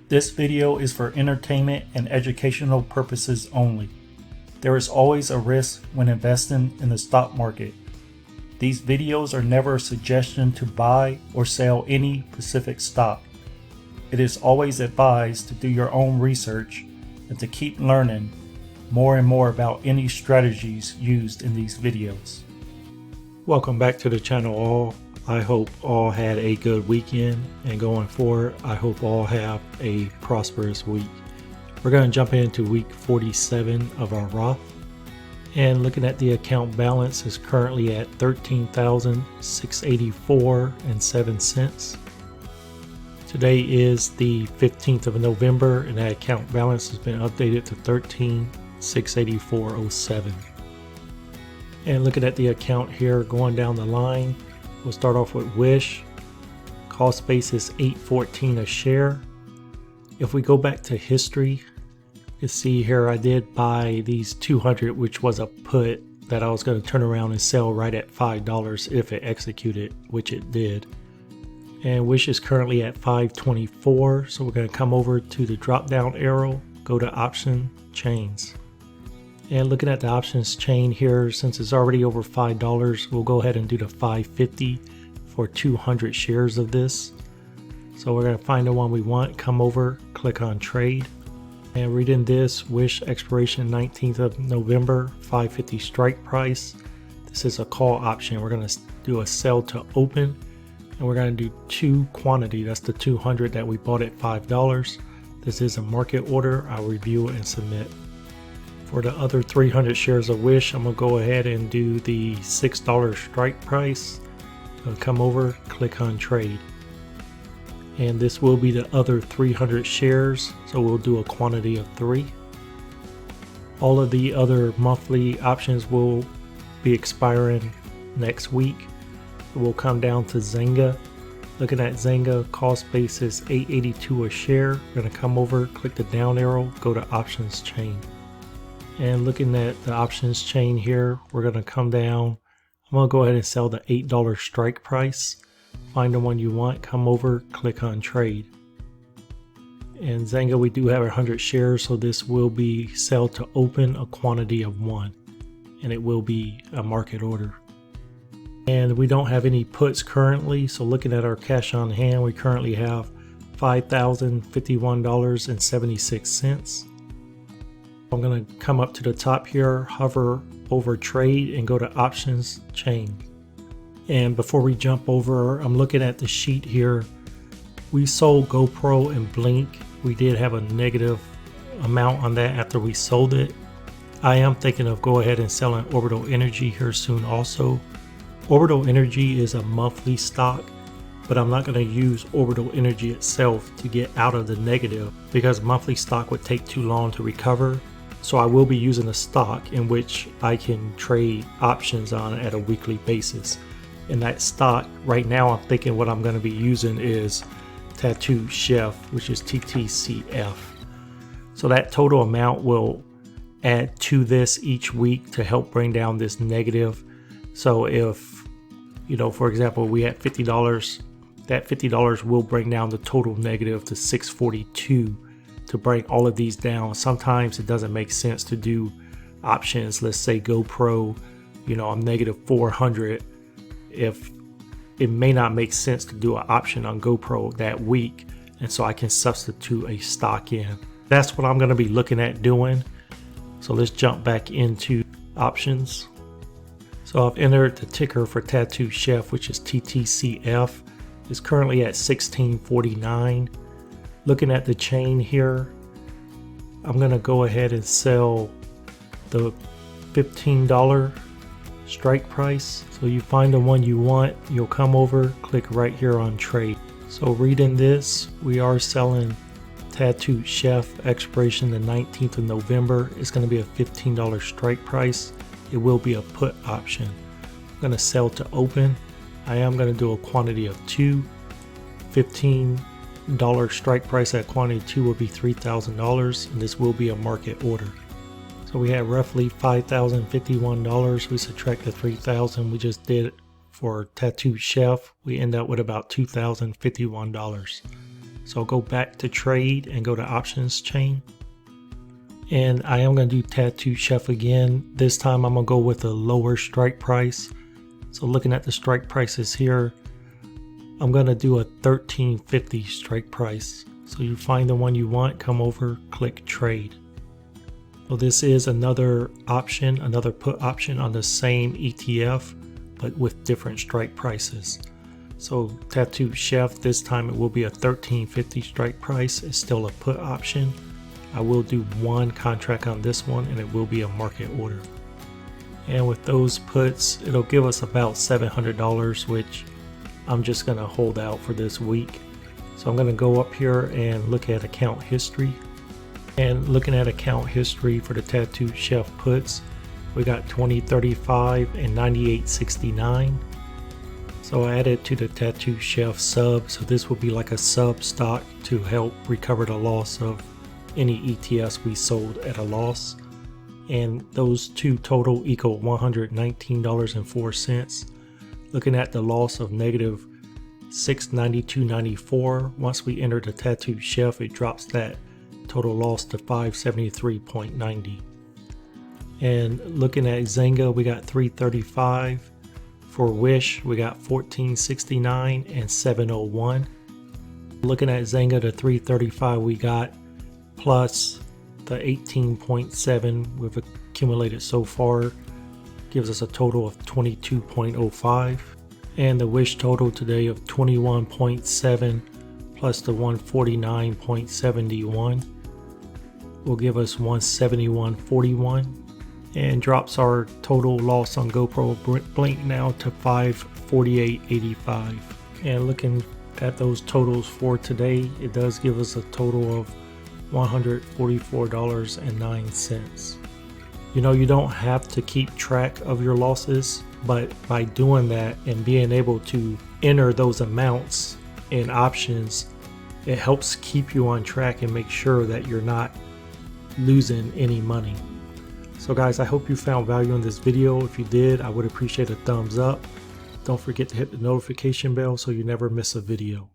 This video is for entertainment and educational purposes only. There is always a risk when investing in the stock market. These videos are never a suggestion to buy or sell any specific stock. It is always advised to do your own research and to keep learning more and more about any strategies used in these videos. Welcome back to the channel all. I hope all had a good weekend, and going forward I hope all have a prosperous week. We're going to jump into week 47 of our Roth, and looking at the account balance is currently at $13,684.07. Today is the 15th of November, and that account balance has been updated to $13,684.07. And looking at the account here, going down the line, we'll start off with Wish. Cost basis $8.14 a share. If we go back to history, you see here I did buy these 200, which was a put that I was going to turn around and sell right at $5 if it executed, which it did. And Wish is currently at $5.24, so we're going to come over to the drop down arrow, go to option chains. And looking at the options chain here, since it's already over $5, we'll go ahead and do the $5.50 for 200 shares of this. So we're going to find the one we want, come over, click on trade. And reading this, Wish expiration 19th of November, $5.50 strike price. This is a call option. We're going to do a sell to open, and we're going to do two quantity. That's the 200 that we bought at $5. This is a market order. I'll review it and submit. For the other 300 shares of Wish, I'm going to go ahead and do the $6 strike price. I'll come over, click on trade. And this will be the other 300 shares, so we'll do a quantity of 3. All of the other monthly options will be expiring next week. We'll come down to Zynga. Looking at Zynga, cost basis $8.82 a share. We're going to come over, click the down arrow, go to options chain. And looking at the options chain here, we're going to come down. I'm going to go ahead and sell the $8 strike price. Find the one you want, come over, click on trade. And Zynga, we do have 100 shares, so this will be sell to open, a quantity of 1. And it will be a market order. And we don't have any puts currently, so looking at our cash on hand, we currently have $5,051.76. I'm going to come up to the top here, hover over trade, and go to options chain. And before we jump over, I'm looking at the sheet here. We sold GoPro and Blink. We did have a negative amount on that after we sold it. I am thinking of go ahead and selling Orbital Energy here soon also. Orbital Energy is a monthly stock, but I'm not going to use Orbital Energy itself to get out of the negative because monthly stock would take too long to recover. So I will be using a stock in which I can trade options on at a weekly basis. In that stock, right now I'm thinking what I'm going to be using is Tattoo Chef, which is TTCF. So that total amount will add to this each week to help bring down this negative. So if, for example, we had $50, that $50 will bring down the total negative to $642 to bring all of these down. Sometimes it doesn't make sense to do options. Let's say GoPro, I'm negative 400. If it may not make sense to do an option on GoPro that week, and so I can substitute a stock in. That's what I'm going to be looking at doing. So let's jump back into options. So I've entered the ticker for Tattoo Chef, which is TTCF. It's currently at 1649. Looking at the chain here, I'm going to go ahead and sell the $15 strike price. So you find the one you want, you'll come over, click right here on trade. So reading this, we are selling Tattoo Chef, expiration the 19th of November. It's going to be a $15 strike price. It will be a put option. I'm going to sell to open. I am going to do a quantity of 2. $15 strike price at quantity 2 will be $3,000, and this will be a market order. So So we had roughly $5,051. We subtract the $3,000 we just did for Tattoo Chef. We end up with about $2,051. So I'll go back to trade and go to options chain. And I am going to do Tattoo Chef again. This time I'm going to go with a lower strike price. So looking at the strike prices here, I'm going to do a $13.50 strike price. So you find the one you want, come over, click trade. So this is another option, another put option on the same ETF, but with different strike prices. So Tattoo Chef, this time it will be a $13.50 strike price. It's still a put option. I will do one contract on this one and it will be a market order. And with those puts, it'll give us about $700, which I'm just going to hold out for this week. So I'm going to go up here and look at account history. And looking at account history for the Tattoo Chef puts, we got 2035 and 9869. So I added to the Tattoo Chef sub, so this will be like a sub stock to help recover the loss of any ETFs we sold at a loss. And those two total equal $119.04. Looking at the loss of negative $692.94, once we enter the Tattoo Chef, it drops that total loss to $573.90. And looking at Zynga, we got 335. For Wish, we got 1469 and 701. Looking at Zynga, the 335 we got plus the 18.7 we've accumulated so far gives us a total of 22.05. And the Wish total today of 21.7 plus the 149.71 will give us 171.41 and drops our total loss on GoPro Blink now to 548.85. And looking at those totals for today, it does give us a total of $144.09. You know, you don't have to keep track of your losses, but by doing that and being able to enter those amounts in options, it helps keep you on track and make sure that you're not losing any money. So guys, I hope you found value in this video. If you did, I would appreciate a thumbs up. Don't forget to hit the notification bell so you never miss a video.